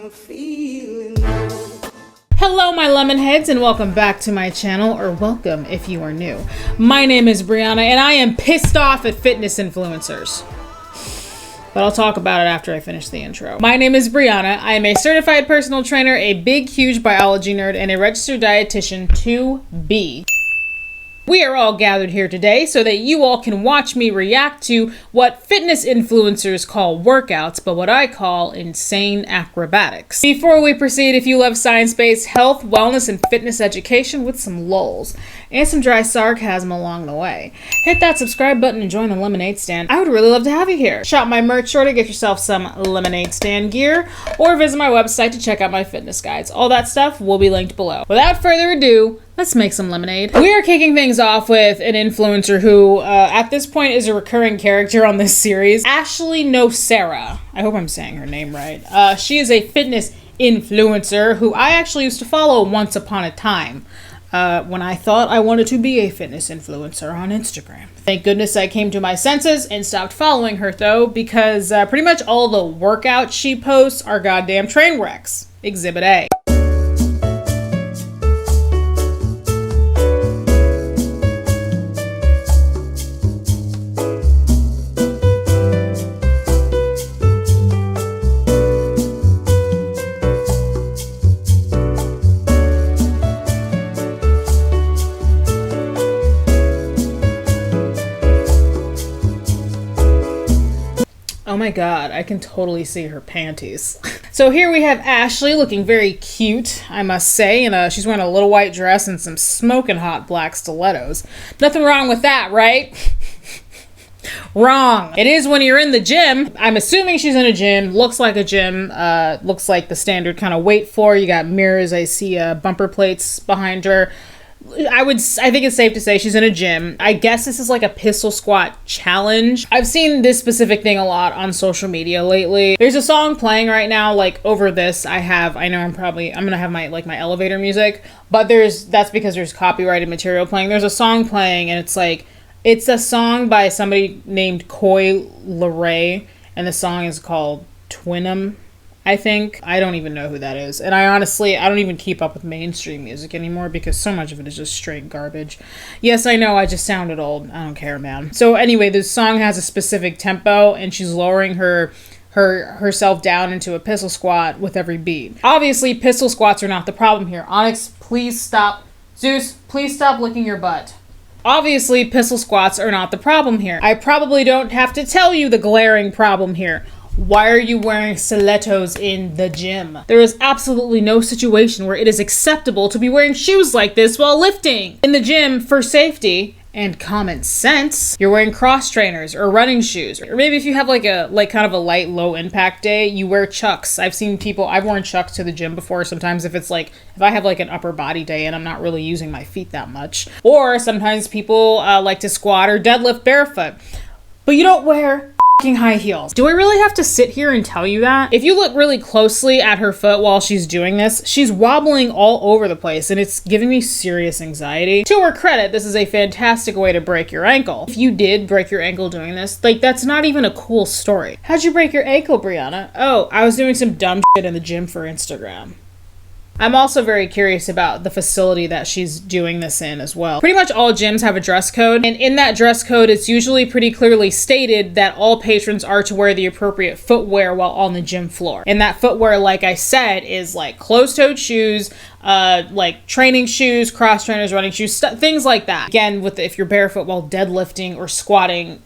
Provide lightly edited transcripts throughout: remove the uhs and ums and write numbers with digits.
I'm feeling low. Hello my lemonheads and welcome back to my channel, or welcome if you are new. My name is Brianna and I am pissed off at fitness influencers. But I'll talk about it after I finish the intro. My name is Brianna. I am a certified personal trainer, a big huge biology nerd, and a registered dietitian to be. We are all gathered here today so that you all can watch me react to what fitness influencers call workouts, but what I call insane acrobatics. Before we proceed, if you love science-based health, wellness, and fitness education with some lulz and some dry sarcasm along the way, hit that subscribe button and join the lemonade stand. I would really love to have you here. Shop my merch store to get yourself some lemonade stand gear, or visit my website to check out my fitness guides. All that stuff will be linked below. Without further ado, let's make some lemonade. We are kicking things off with an influencer who, at this point, is a recurring character on this series. iNfLuEnCeR. I hope I'm saying her name right. She is a fitness influencer who I actually used to follow once upon a time, when I thought I wanted to be a fitness influencer on Instagram. Thank goodness I came to my senses and stopped following her, though, because pretty much all the workouts she posts are goddamn train wrecks. Exhibit A. Oh my god, I can totally see her panties. So here we have Ashley looking very cute, I must say, and she's wearing a little white dress and some smoking hot black stilettos. Nothing wrong with that, right? Wrong. It is when you're in the gym. I'm assuming she's in a gym. Looks like a gym. Looks like the standard kind of weight floor. You got mirrors. I see bumper plates behind her. I think it's safe to say she's in a gym. I guess this is like a pistol squat challenge. I've seen this specific thing a lot on social media lately. There's a song playing right now, like over this I'm gonna have my elevator music, but that's because there's copyrighted material playing. There's a song playing and it's a song by somebody named Coi Leray, and the song is called Twin'em, I think. I don't even know who that is. And I don't even keep up with mainstream music anymore because so much of it is just straight garbage. Yes, I know, I just sounded old. I don't care, man. So anyway, this song has a specific tempo and she's lowering herself down into a pistol squat with every beat. Obviously, pistol squats are not the problem here. Onyx, please stop. Zeus, please stop licking your butt. Obviously, pistol squats are not the problem here. I probably don't have to tell you the glaring problem here. Why are you wearing stilettos in the gym? There is absolutely no situation where it is acceptable to be wearing shoes like this while lifting. In the gym, for safety and common sense, you're wearing cross trainers or running shoes. Or maybe if you have kind of a light, low impact day, you wear Chucks. I've worn Chucks to the gym before. Sometimes if I have like an upper body day and I'm not really using my feet that much. Or sometimes people like to squat or deadlift barefoot. But you don't wear high heels. Do I really have to sit here and tell you that? If you look really closely at her foot while she's doing this, she's wobbling all over the place and it's giving me serious anxiety. To her credit, this is a fantastic way to break your ankle. If you did break your ankle doing this, that's not even a cool story. How'd you break your ankle, Brianna? Oh, I was doing some dumb shit in the gym for Instagram. I'm also very curious about the facility that she's doing this in as well. Pretty much all gyms have a dress code, and in that dress code, it's usually pretty clearly stated that all patrons are to wear the appropriate footwear while on the gym floor. And that footwear, like I said, is like closed-toed shoes, like training shoes, cross trainers, running shoes, things like that. Again, if you're barefoot while deadlifting or squatting,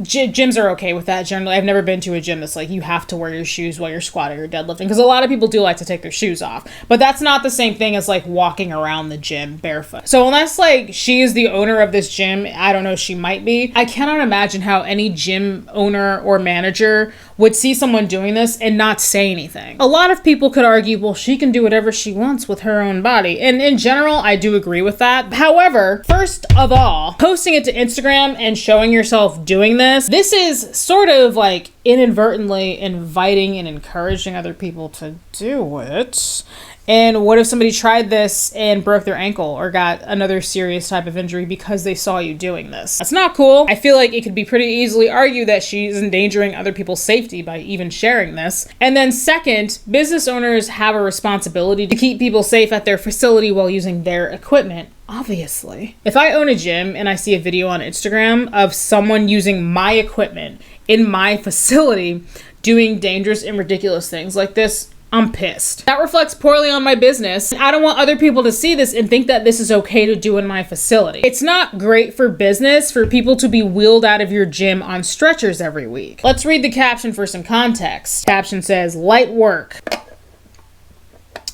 gyms are okay with that generally. I've never been to a gym that's like you have to wear your shoes while you're squatting or deadlifting, because a lot of people do like to take their shoes off, but that's not the same thing as like walking around the gym barefoot. So unless like she is the owner of this gym, I don't know, she might be. I cannot imagine how any gym owner or manager would see someone doing this and not say anything. A lot of people could argue, well, she can do whatever she wants with her own body. And in general, I do agree with that. However, first of all, posting it to Instagram and showing yourself doing this is sort of like inadvertently inviting and encouraging other people to do it? And what if somebody tried this and broke their ankle or got another serious type of injury because they saw you doing this? That's not cool. I feel like it could be pretty easily argued that she's endangering other people's safety by even sharing this. And then second, business owners have a responsibility to keep people safe at their facility while using their equipment. Obviously. If I own a gym and I see a video on Instagram of someone using my equipment in my facility doing dangerous and ridiculous things like this, I'm pissed. That reflects poorly on my business. I don't want other people to see this and think that this is okay to do in my facility. It's not great for business for people to be wheeled out of your gym on stretchers every week. Let's read the caption for some context. Caption says, light work.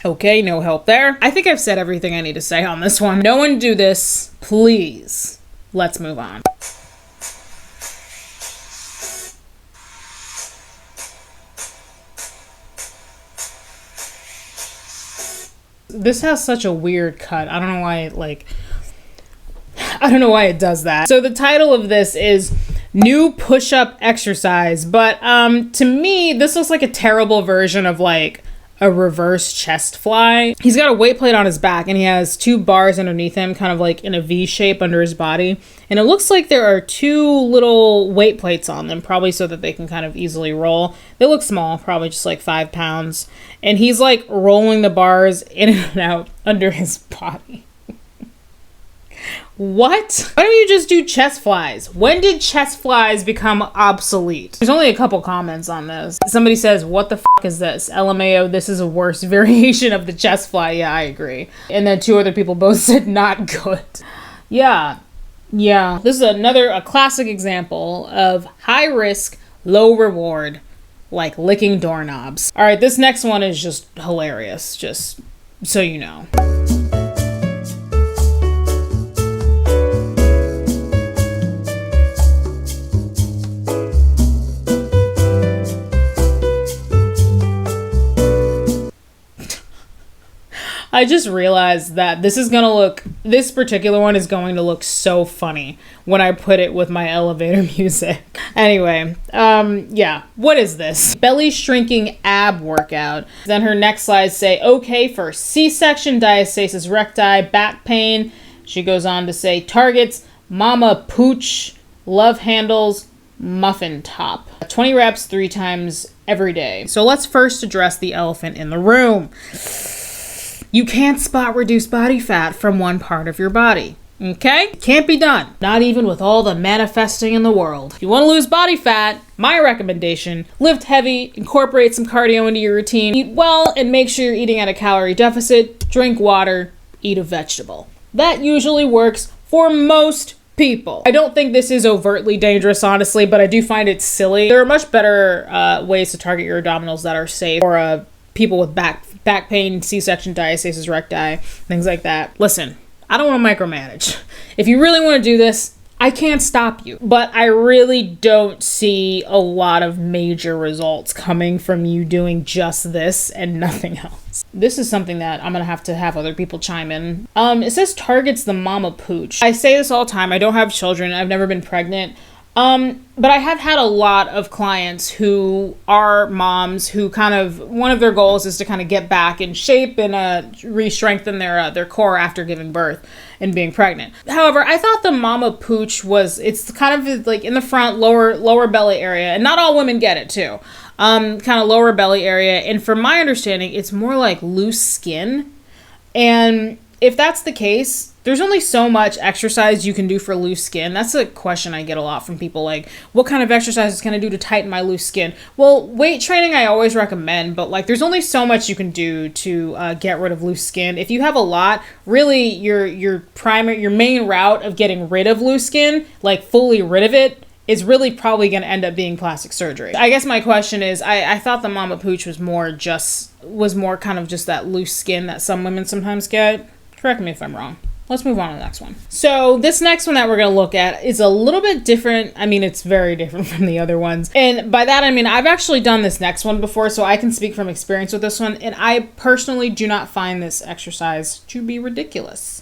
Okay, no help there. I think I've said everything I need to say on this one. No one do this, please. Let's move on. This has such a weird cut. I don't know why I don't know why it does that. So the title of this is New Push-Up Exercise, but to me, this looks like a terrible version of like a reverse chest fly. He's got a weight plate on his back and he has 2 bars underneath him, kind of like in a V shape under his body. And it looks like there are 2 little weight plates on them, probably so that they can kind of easily roll. They look small, probably just like 5 pounds. And he's like rolling the bars in and out under his body. What? Why don't you just do chest flies? When did chest flies become obsolete? There's only a couple comments on this. Somebody says, what the fuck is this? LMAO, this is a worse variation of the chest fly. Yeah, I agree. And then 2 other people both said not good. Yeah. This is a classic example of high risk, low reward, like licking doorknobs. All right, this next one is just hilarious, just so you know. I just realized that this particular one is going to look so funny when I put it with my elevator music. Anyway, yeah, what is this? Belly shrinking ab workout. Then her next slides say, okay for C-section, diastasis recti, back pain. She goes on to say, targets, mama pooch, love handles, muffin top. 20 reps 3 times every day. So let's first address the elephant in the room. You can't spot reduce body fat from one part of your body. Okay? Can't be done. Not even with all the manifesting in the world. If you want to lose body fat, my recommendation, lift heavy, incorporate some cardio into your routine, eat well, and make sure you're eating at a calorie deficit, drink water, eat a vegetable. That usually works for most people. I don't think this is overtly dangerous, honestly, but I do find it silly. There are much better ways to target your abdominals that are safe for people with back pain, C-section, diastasis recti, things like that. Listen, I don't want to micromanage. If you really want to do this, I can't stop you. But I really don't see a lot of major results coming from you doing just this and nothing else. This is something that I'm going to have other people chime in. It says targets the mama pooch. I say this all the time. I don't have children. I've never been pregnant. But I have had a lot of clients who are moms who one of their goals is to kind of get back in shape and re-strengthen their core after giving birth and being pregnant. However, I thought the mama pooch it's kind of like in the front, lower belly area, and not all women get it too. Kind of lower belly area. And from my understanding, it's more like loose skin. And if that's the case, there's only so much exercise you can do for loose skin. That's a question I get a lot from people, like, what kind of exercises can I do to tighten my loose skin? Well, weight training I always recommend, but like there's only so much you can do to get rid of loose skin. If you have a lot, really your main route of getting rid of loose skin, like fully rid of it, is really probably going to end up being plastic surgery. I guess my question is, I thought the mama pooch was more kind of just that loose skin that some women sometimes get. Correct me if I'm wrong. Let's move on to the next one. So this next one that we're going to look at is a little bit different. I mean, it's very different from the other ones. And by that, I mean, I've actually done this next one before, so I can speak from experience with this one. And I personally do not find this exercise to be ridiculous.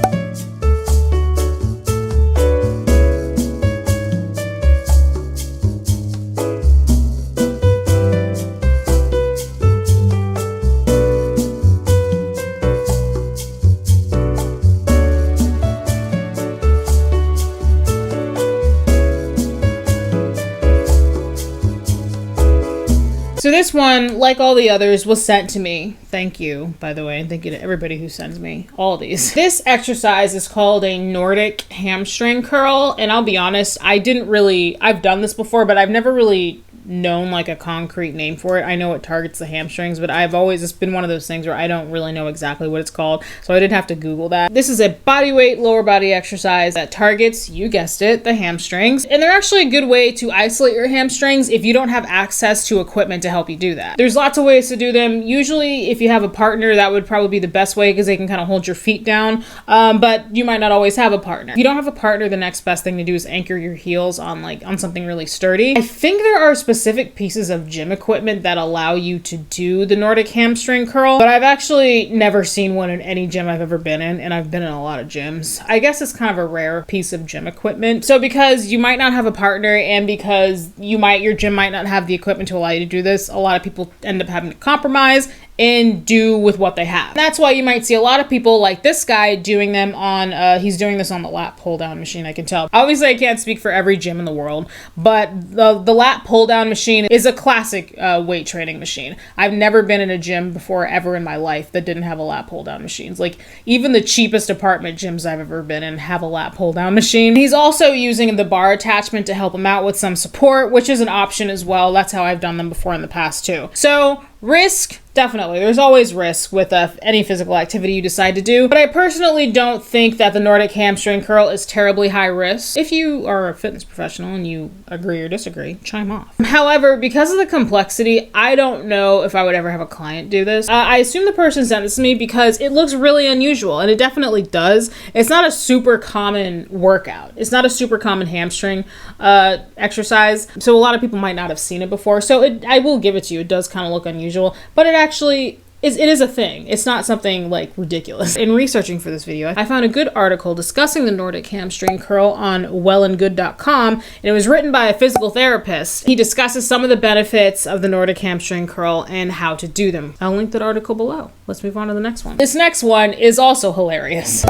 this one, like all the others, was sent to me. Thank you, by the way, and thank you to everybody who sends me all these. This exercise is called a Nordic hamstring curl, and I'll be honest, I've done this before, but I've never really known like a concrete name for it. I know it targets the hamstrings, but it's been one of those things where I don't really know exactly what it's called, so I didn't have to Google that. This is a body weight lower body exercise that targets, you guessed it, the hamstrings, and they're actually a good way to isolate your hamstrings if you don't have access to equipment to help you do that. There's lots of ways to do them. Usually if you have a partner, that would probably be the best way because they can kind of hold your feet down, but you might not always have a partner. If you don't have a partner, the next best thing to do is anchor your heels on something really sturdy. I think there are specific pieces of gym equipment that allow you to do the Nordic hamstring curl, but I've actually never seen one in any gym I've ever been in, and I've been in a lot of gyms. I guess it's kind of a rare piece of gym equipment. So because you might not have a partner and because your gym might not have the equipment to allow you to do this, a lot of people end up having to compromise and do with what they have. That's why you might see a lot of people like this guy doing them on, he's doing this on the lat pull down machine, I can tell. Obviously I can't speak for every gym in the world, but the lat pull down machine is a classic weight training machine. I've never been in a gym before ever in my life that didn't have a lat pull down machines. Like even the cheapest apartment gyms I've ever been in have a lat pull down machine. He's also using the bar attachment to help him out with some support, which is an option as well. That's how I've done them before in the past too. So risk, definitely. There's always risk with any physical activity you decide to do, but I personally don't think that the Nordic hamstring curl is terribly high risk. If you are a fitness professional and you agree or disagree, chime off. However, because of the complexity, I don't know if I would ever have a client do this. I assume the person sent this to me because it looks really unusual, and it definitely does. It's not a super common workout. It's not a super common hamstring exercise, so a lot of people might not have seen it before. So I will give it to you. It does kind of look unusual, but it actually is a thing. It's not something like ridiculous. In researching for this video, I found a good article discussing the Nordic hamstring curl on wellandgood.com, and it was written by a physical therapist. He discusses some of the benefits of the Nordic hamstring curl and how to do them. I'll link that article below. Let's move on to the next one. This next one is also hilarious.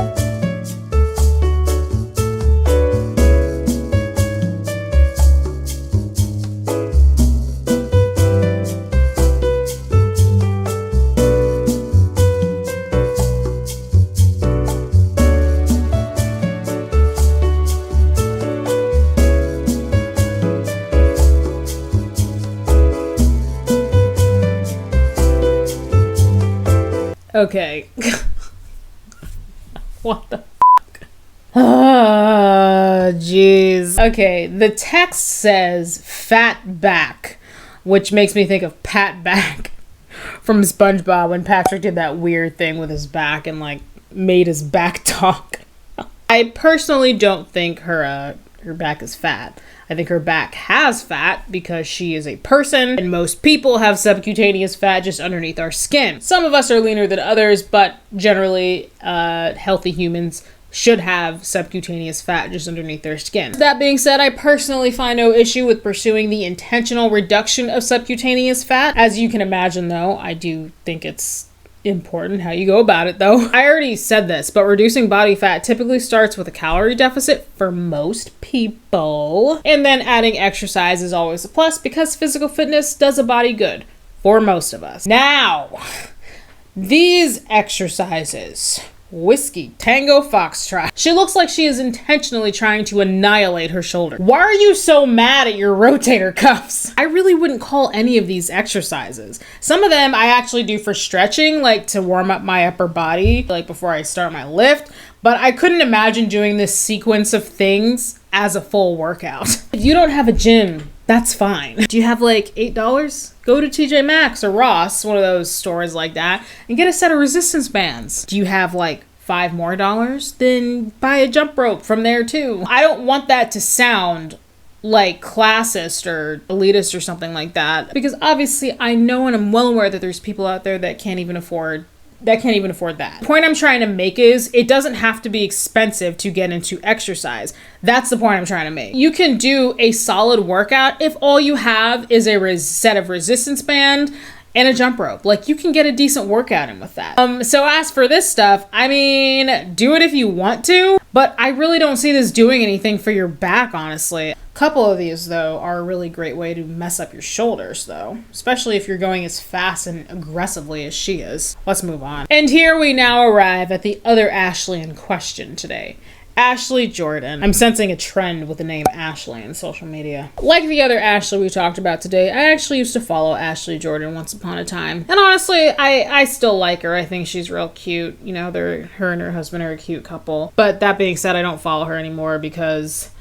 Okay. What the fuck? Ah, jeez. Okay, the text says fat back, which makes me think of Pat Back from SpongeBob when Patrick did that weird thing with his back and like made his back talk. I personally don't think her back is fat. I think her back has fat because she is a person, and most people have subcutaneous fat just underneath our skin. Some of us are leaner than others, but generally healthy humans should have subcutaneous fat just underneath their skin. That being said, I personally find no issue with pursuing the intentional reduction of subcutaneous fat. As you can imagine though, I do think it's important how you go about it though. I already said this, but reducing body fat typically starts with a calorie deficit for most people, and then adding exercise is always a plus because physical fitness does a body good for most of us. Now, these exercises. Whiskey Tango Foxtrot. She looks like she is intentionally trying to annihilate her shoulder. Why are you so mad at your rotator cuffs? I really wouldn't call any of these exercises. Some of them I actually do for stretching, like to warm up my upper body, like before I start my lift, but I couldn't imagine doing this sequence of things as a full workout. If you don't have a gym, that's fine. Do you have like $8? Go to TJ Maxx or Ross, one of those stores like that, and get a set of resistance bands. Do you have like $5 more? Then buy a jump rope from there too. I don't want that to sound like classist or elitist or something like that, because obviously I know and I'm well aware that there's people out there that can't even afford that. The point I'm trying to make is it doesn't have to be expensive to get into exercise. That's the point I'm trying to make. You can do a solid workout if all you have is a set of resistance band and a jump rope. Like, you can get a decent workout in with that. So as for this stuff, I mean, do it if you want to, but I really don't see this doing anything for your back, honestly. Couple of these, though, are a really great way to mess up your shoulders, though, especially if you're going as fast and aggressively as she is. Let's move on. And here we now arrive at the other Ashley in question today. Ashley Jordan. I'm sensing a trend with the name Ashley in social media. Like the other Ashley we talked about today, I actually used to follow Ashley Jordan once upon a time. And honestly, I still like her. I think she's real cute. You know, her and her husband are a cute couple. But that being said, I don't follow her anymore because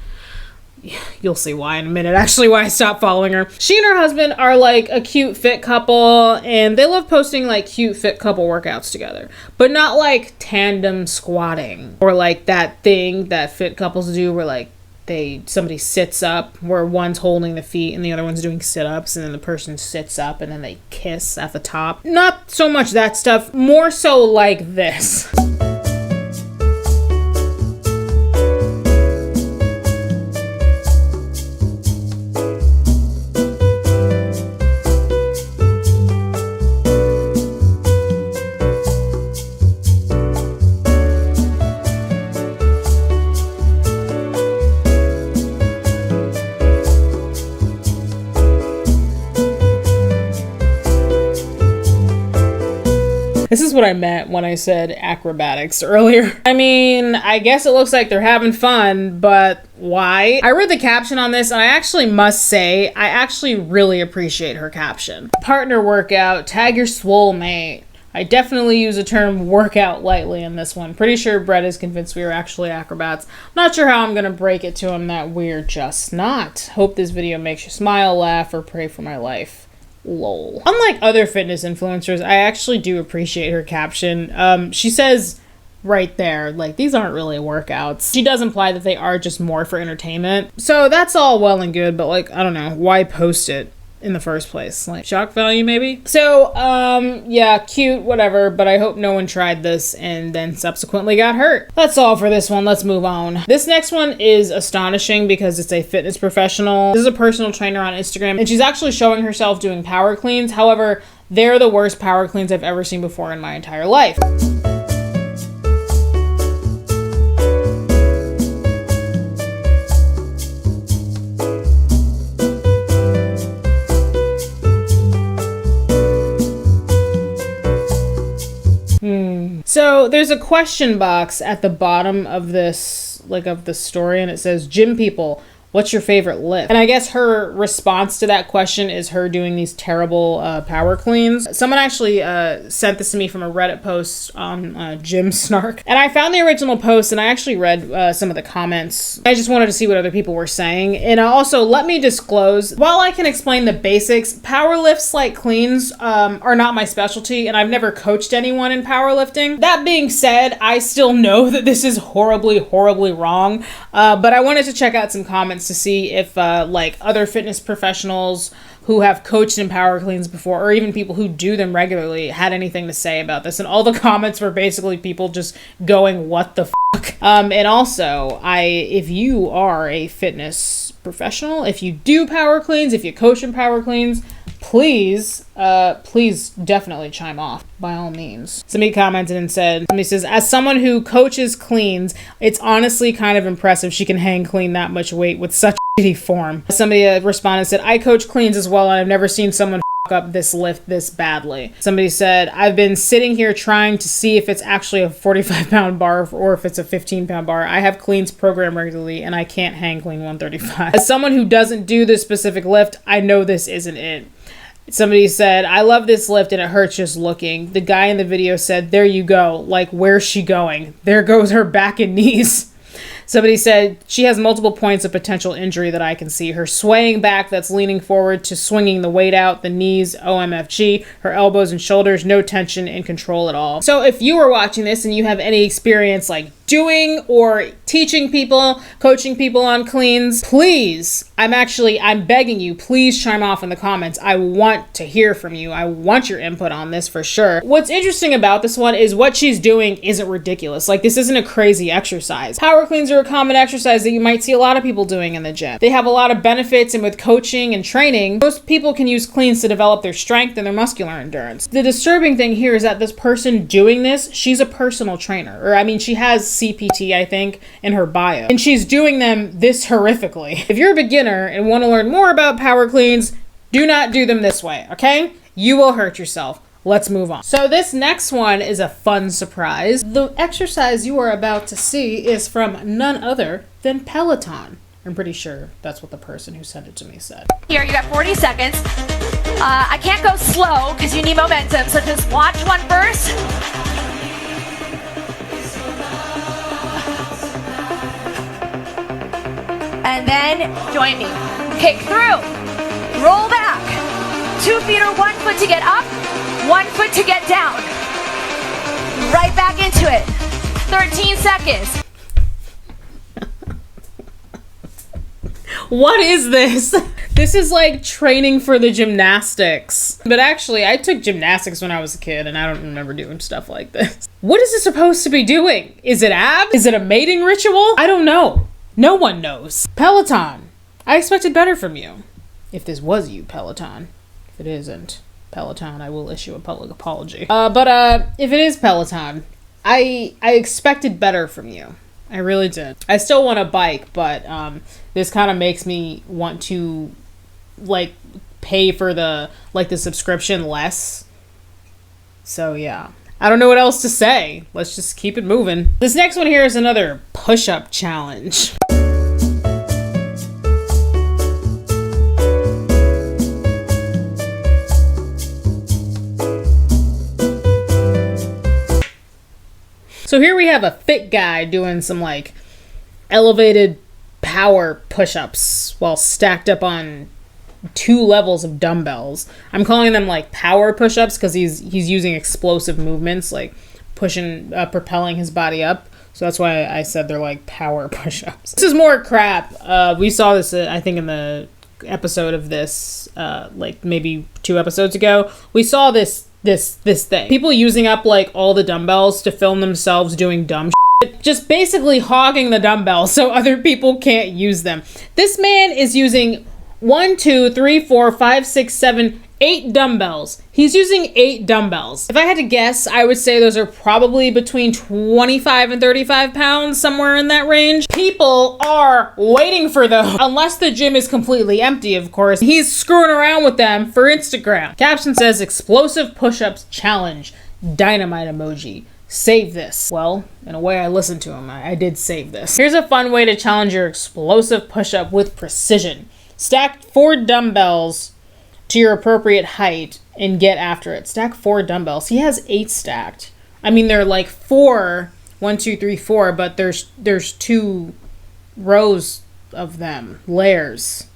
you'll see why in a minute, actually, why I stopped following her. She and her husband are like a cute fit couple, and they love posting like cute fit couple workouts together, but not like tandem squatting or like that thing that fit couples do where like somebody sits up where one's holding the feet and the other one's doing sit-ups, and then the person sits up and then they kiss at the top. Not so much that stuff, more so like this. This is what I meant when I said acrobatics earlier. I mean, I guess it looks like they're having fun, but why? I read the caption on this and I actually must say, I actually really appreciate her caption. Partner workout, tag your swole mate. I definitely use the term workout lightly in this one. Pretty sure Brett is convinced we are actually acrobats. Not sure how I'm gonna break it to him that we're just not. Hope this video makes you smile, laugh, or pray for my life. Lol. Unlike other fitness influencers, I actually do appreciate her caption. She says right there, like, these aren't really workouts. She does imply that they are just more for entertainment. So that's all well and good, but like, I don't know, why post it in the first place? Like, shock value maybe? So, yeah, cute, whatever, but I hope no one tried this and then subsequently got hurt. That's all for this one. Let's move on. This next one is astonishing because it's a fitness professional. This is a personal trainer on Instagram, and she's actually showing herself doing power cleans. However, they're the worst power cleans I've ever seen before in my entire life. So there's a question box at the bottom of this, like, of the story, and it says, "Gym people, what's your favorite lift?" And I guess her response to that question is her doing these terrible power cleans. Someone actually sent this to me from a Reddit post on Gym Snark. And I found the original post and I actually read some of the comments. I just wanted to see what other people were saying. And also, let me disclose, while I can explain the basics, power lifts like cleans are not my specialty, and I've never coached anyone in powerlifting. That being said, I still know that this is horribly, horribly wrong. But I wanted to check out some comments to see if like other fitness professionals who have coached in power cleans before, or even people who do them regularly, had anything to say about this. And all the comments were basically people just going, what the fuck? And also, if you are a fitness professional, if you do power cleans, if you coach in power cleans, please definitely chime off, by all means. Somebody commented and somebody says, as someone who coaches cleans, it's honestly kind of impressive she can hang clean that much weight with such shitty form. Somebody responded and said, I coach cleans as well, and I've never seen someone up this lift this badly. Somebody said, I've been sitting here trying to see if it's actually a 45-pound bar or if it's a 15-pound bar. I have cleans programmed regularly and I can't hang clean 135. As someone who doesn't do this specific lift, I know this isn't it. Somebody said, I love this lift and it hurts just looking. The guy in the video said, there you go. Like, where's she going? There goes her back and knees. Somebody said, she has multiple points of potential injury that I can see. Her swaying back that's leaning forward to swinging the weight out, the knees, OMFG, her elbows and shoulders, no tension and control at all. So if you are watching this and you have any experience like doing or teaching people, coaching people on cleans, please, I'm begging you, please chime off in the comments. I want to hear from you. I want your input on this for sure. What's interesting about this one is what she's doing isn't ridiculous. Like, this isn't a crazy exercise. Power cleans are a common exercise that you might see a lot of people doing in the gym. They have a lot of benefits, and with coaching and training, most people can use cleans to develop their strength and their muscular endurance. The disturbing thing here is that this person doing this, she's a personal trainer, or I mean, she has CPT, I think, in her bio. And she's doing them this horrifically. If you're a beginner and want to learn more about power cleans, do not do them this way, okay? You will hurt yourself. Let's move on. So this next one is a fun surprise. The exercise you are about to see is from none other than Peloton. I'm pretty sure that's what the person who sent it to me said. Here, you got 40 seconds. I can't go slow because you need momentum, so just watch one first. And then join me. Kick through. Roll back. 2 feet or 1 foot to get up, 1 foot to get down. Right back into it. 13 seconds. What is this? This is like training for the gymnastics. But actually, I took gymnastics when I was a kid and I don't remember doing stuff like this. What is it supposed to be doing? Is it abs? Is it a mating ritual? I don't know. No one knows. Peloton, I expected better from you. If this was you, Peloton. If it isn't Peloton, I will issue a public apology. But if it is Peloton, I expected better from you. I really did. I still want a bike, but this kind of makes me want to like pay for the subscription less. So yeah. I don't know what else to say. Let's just keep it moving. This next one here is another push-up challenge. So here we have a fit guy doing some like elevated power push-ups while stacked up on 2 levels of dumbbells. I'm calling them like power push-ups because he's using explosive movements, like propelling his body up. So that's why I said they're like power push-ups. This is more crap. We saw this, I think, in the episode of this, like maybe 2 episodes ago. We saw this thing. People using up like all the dumbbells to film themselves doing dumb shit. Just basically hogging the dumbbells so other people can't use them. This man is using 1, 2, 3, 4, 5, 6, 7, 8 dumbbells. He's using 8 dumbbells. If I had to guess, I would say those are probably between 25 and 35 pounds, somewhere in that range. People are waiting for those. Unless the gym is completely empty, of course. He's screwing around with them for Instagram. Caption says, explosive push-ups challenge. Dynamite emoji. Save this. Well, in a way I listened to him. I did save this. Here's a fun way to challenge your explosive push-up with precision. Stack 4 dumbbells to your appropriate height and get after it. Stack 4 dumbbells. He has 8 stacked. I mean, they're like 4, 1, 2, 3, 4, but there's 2 rows of them, layers.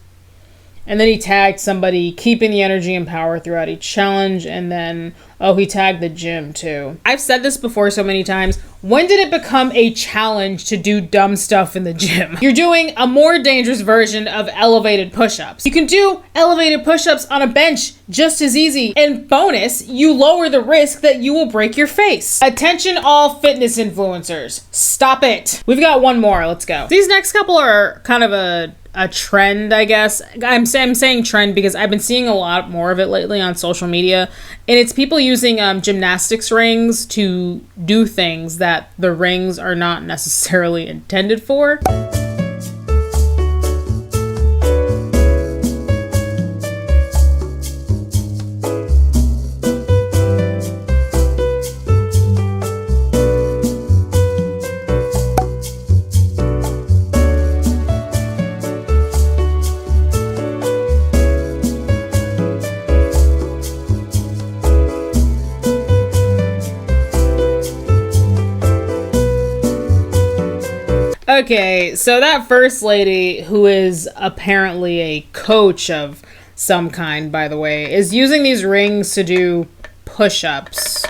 And then he tagged somebody, keeping the energy and power throughout each challenge. And then, oh, he tagged the gym too. I've said this before so many times. When did it become a challenge to do dumb stuff in the gym? You're doing a more dangerous version of elevated push-ups. You can do elevated push-ups on a bench just as easy. And bonus, you lower the risk that you will break your face. Attention all fitness influencers. Stop it. We've got one more. Let's go. These next couple are kind of a trend, I guess. I'm saying trend because I've been seeing a lot more of it lately on social media, and it's people using gymnastics rings to do things that the rings are not necessarily intended for. Okay, so that first lady, who is apparently a coach of some kind, by the way, is using these rings to do push-ups.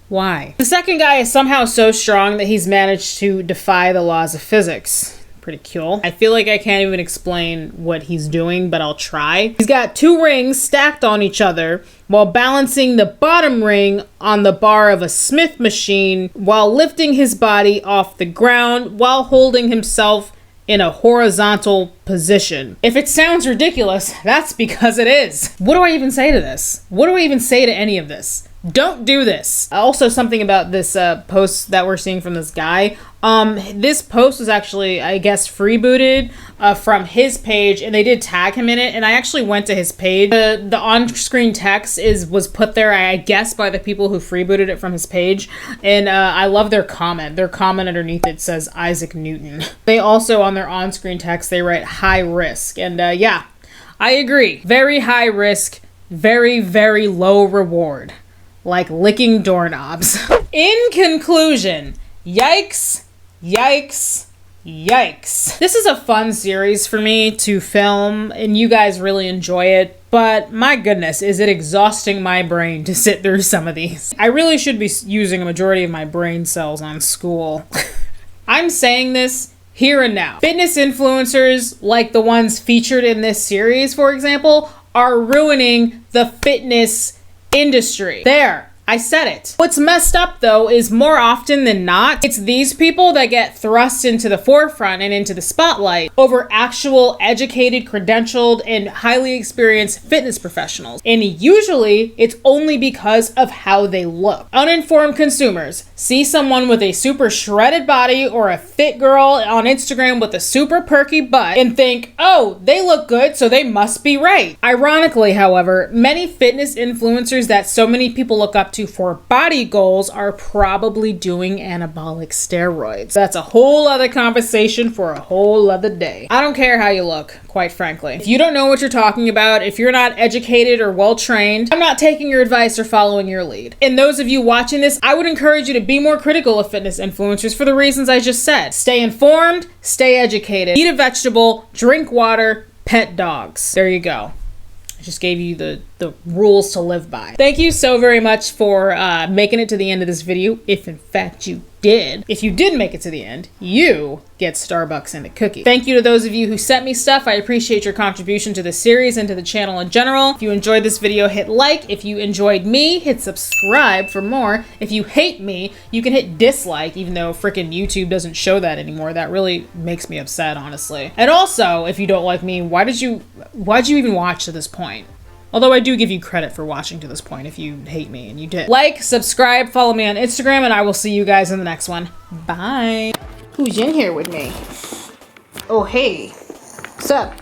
Why? The second guy is somehow so strong that he's managed to defy the laws of physics. Pretty cool. I feel like I can't even explain what he's doing, but I'll try. He's got 2 rings stacked on each other while balancing the bottom ring on the bar of a Smith machine while lifting his body off the ground while holding himself in a horizontal position. If it sounds ridiculous, that's because it is. What do I even say to this? What do I even say to any of this? Don't do this. Also, something about this post that we're seeing from this guy. This post was actually, I guess, freebooted from his page, and they did tag him in it. And I actually went to his page. The on-screen text was put there, I guess, by the people who freebooted it from his page. And I love their comment. Their comment underneath it says Isaac Newton. They also, on their on-screen text, they write high risk. And yeah, I agree. Very high risk, very, very low reward. Like licking doorknobs. In conclusion, yikes, yikes, yikes. This is a fun series for me to film, and you guys really enjoy it, but my goodness, is it exhausting my brain to sit through some of these. I really should be using a majority of my brain cells on school. I'm saying this here and now. Fitness influencers, like the ones featured in this series, for example, are ruining the fitness industry. There, I said it. What's messed up though is more often than not, it's these people that get thrust into the forefront and into the spotlight over actual educated, credentialed, and highly experienced fitness professionals. And usually it's only because of how they look. Uninformed consumers see someone with a super shredded body or a fit girl on Instagram with a super perky butt and think, oh, they look good, so they must be right. Ironically, however, many fitness influencers that so many people look up to for body goals are probably doing anabolic steroids. That's a whole other conversation for a whole other day. I don't care how you look, quite frankly. If you don't know what you're talking about, if you're not educated or well trained, I'm not taking your advice or following your lead. And those of you watching this, I would encourage you to be more critical of fitness influencers for the reasons I just said. Stay informed, stay educated, eat a vegetable, drink water, pet dogs. There you go. I just gave you the rules to live by. Thank you so very much for making it to the end of this video, if in fact you did. If you did make it to the end, you get Starbucks and a cookie. Thank you to those of you who sent me stuff. I appreciate your contribution to the series and to the channel in general. If you enjoyed this video, hit like. If you enjoyed me, hit subscribe for more. If you hate me, you can hit dislike, even though frickin' YouTube doesn't show that anymore. That really makes me upset, honestly. And also, if you don't like me, why'd you even watch to this point? Although I do give you credit for watching to this point if you hate me, and you did. Like, subscribe, follow me on Instagram, and I will see you guys in the next one. Bye. Who's in here with me? Oh, hey. What's up?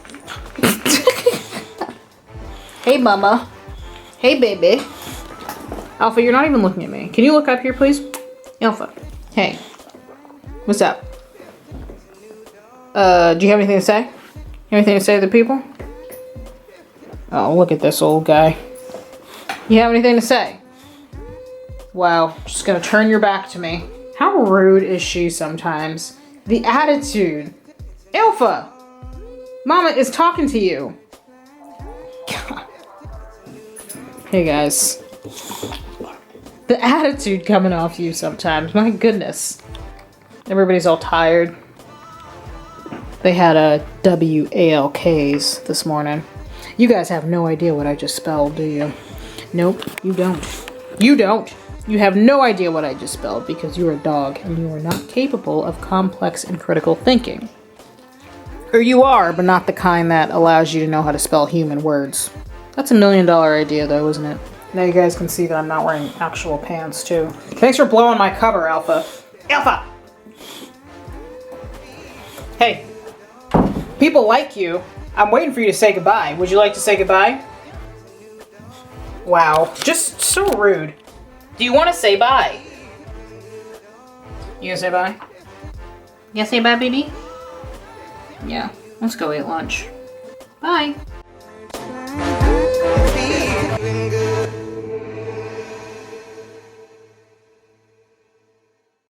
Hey, mama. Hey, baby. Alpha, you're not even looking at me. Can you look up here, please? Alpha. Hey. What's up? Do you have anything to say? Anything to say to the people? Oh, look at this old guy. You have anything to say? Wow, just gonna turn your back to me. How rude is she sometimes? The attitude. Alpha! Mama is talking to you. God. Hey guys. The attitude coming off you sometimes, my goodness. Everybody's all tired. They had WALKs this morning. You guys have no idea what I just spelled, do you? Nope, you don't. You don't. You have no idea what I just spelled because you're a dog and you are not capable of complex and critical thinking. Or you are, but not the kind that allows you to know how to spell human words. That's $1 million idea though, isn't it? Now you guys can see that I'm not wearing actual pants too. Thanks for blowing my cover, Alpha. Alpha! Hey, people like you. I'm waiting for you to say goodbye. Would you like to say goodbye? Wow, just so rude. Do you want to say bye? You gonna say bye? You gonna say bye, baby? Yeah, let's go eat lunch. Bye.